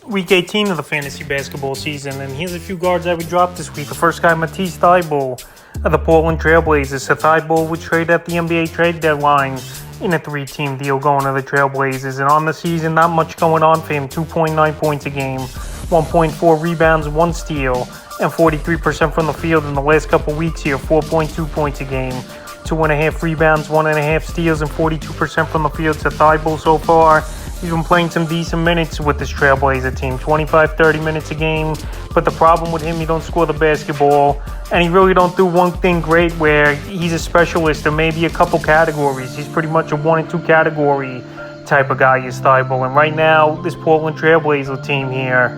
Week 18 of the fantasy basketball season, and here's a few guards I would drop this week. The first guy, Matisse Thybulle of the Portland Trailblazers. So Thybulle would trade at the NBA trade deadline in a 3-team deal going to the Trailblazers. And on the season, not much going on for him. 2.9 points a game, 1.4 rebounds, 1 steal, and 43% from the field in the last couple weeks here. 4.2 points a game, 2.5 rebounds, 1.5 steals, and 42% from the field. So Thybulle so far, he's been playing some decent minutes with this Trailblazer team, 25-30 minutes a game. But the problem with him, he don't score the basketball, and he really don't do one thing great where he's a specialist in maybe a couple categories. He's pretty much a 1 and 2 category type of guy, is Thybulle. And right now, this Portland Trailblazer team here,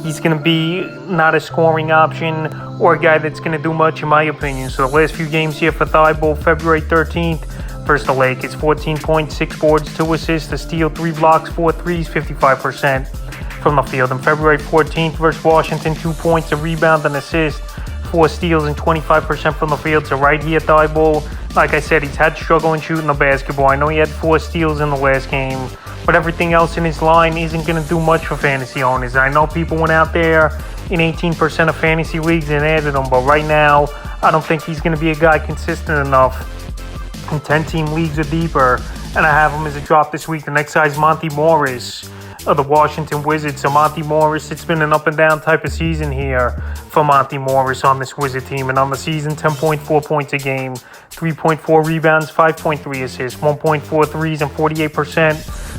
he's going to be not a scoring option or a guy that's going to do much, in my opinion. So the last few games here for Thybulle, February 13th, versus the Lakers, 14.6 boards, 2 assists, a steal, 3 blocks, 4 threes, 55% from the field. And February 14th versus Washington, 2 points, a rebound, an assist, 4 steals, and 25% from the field. So right here, Thybulle, like I said, he's had struggling shooting the basketball. I know he had 4 steals in the last game, but everything else in his line isn't going to do much for fantasy owners. I know people went out there in 18% of fantasy leagues and added him, but right now, I don't think he's going to be a guy consistent enough in 10-team leagues or deeper, and I have him as a drop this week. The next guy is Monte Morris of the Washington Wizards. So Monte Morris, it's been an up and down type of season here for Monte Morris on this Wizard team. And on the season, 10.4 points a game, 3.4 rebounds, 5.3 assists, 1.4 threes, and 48%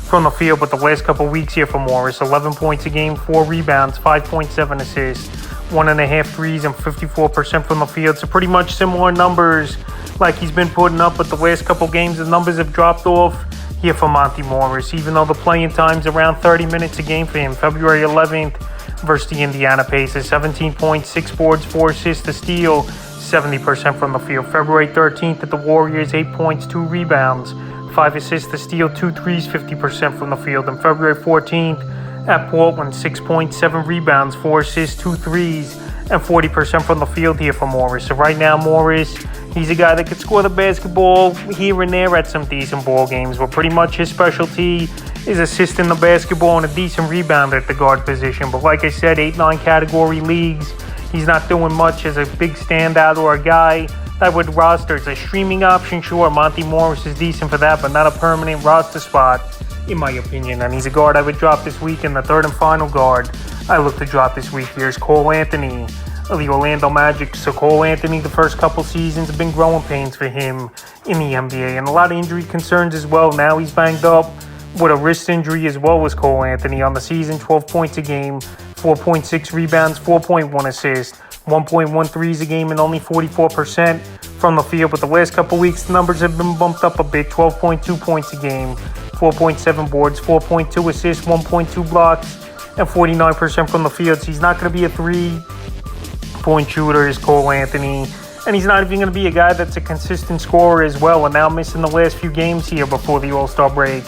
from the field. But the last couple weeks here for Morris, 11 points a game, 4 rebounds, 5.7 assists, 1.5 threes, and 54% from the field. So pretty much similar numbers like he's been putting up, but the last couple games the numbers have dropped off here for Monte Morris, even though the playing time's around 30 minutes a game for him. February 11th versus the Indiana Pacers, 17.6 boards, 4 assists, a steal, 70% from the field. February 13th at the Warriors, 8 points, 2 rebounds, 5 assists, a steal, 2 threes, 50% from the field. And February 14th at Portland, 6.7 rebounds, 4 assists, 2 threes, and 40% from the field here for Morris. So right now, Morris, he's a guy that could score the basketball here and there at some decent ball games, but pretty much his specialty is assisting the basketball and a decent rebounder at the guard position. But like I said, 8-9 category leagues, he's not doing much as a big standout or a guy that would roster. It's a streaming option, sure. Monte Morris is decent for that, but not a permanent roster spot, in my opinion. And he's a guard I would drop this week. And the third and final guard I look to drop this week here is Cole Anthony of the Orlando Magic. So Cole Anthony, the first couple seasons have been growing pains for him in the NBA, and a lot of injury concerns as well. Now he's banged up with a wrist injury as well as Cole Anthony. On the season, 12 points a game, 4.6 rebounds, 4.1 assists, 1.1 threes a game, and only 44% from the field. But the last couple weeks, the numbers have been bumped up a bit. 12.2 points a game, 4.7 boards, 4.2 assists, 1.2 blocks, and 49% from the field. So he's not going to be a 3-point shooter is Cole Anthony, and he's not even going to be a guy that's a consistent scorer as well. And now missing the last few games here before the All-Star break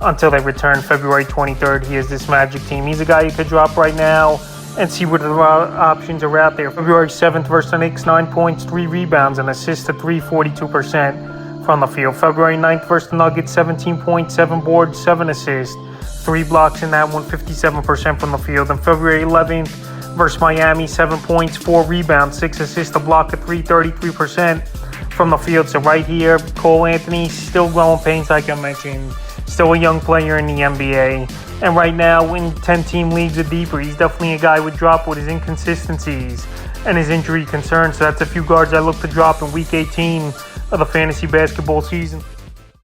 until they return February 23rd. He is this Magic team. He's a guy you could drop right now and see what the options are out there. February 7th versus the Knicks, 9 points, 3 rebounds, and assists to 3, 42% from the field. February 9th versus the Nuggets, 17 points, 7 boards, 7 assists, 3 blocks in that one, 57% from the field. And February 11th versus Miami, 7 points, 4 rebounds, 6 assists, a block of 3, 33% from the field. So right here, Cole Anthony still growing pains, like I mentioned, still a young player in the NBA. And right now, in 10-team leagues or deeper, he's definitely a guy who would drop with his inconsistencies and his injury concerns. So that's a few guards I look to drop in Week 18 of the fantasy basketball season.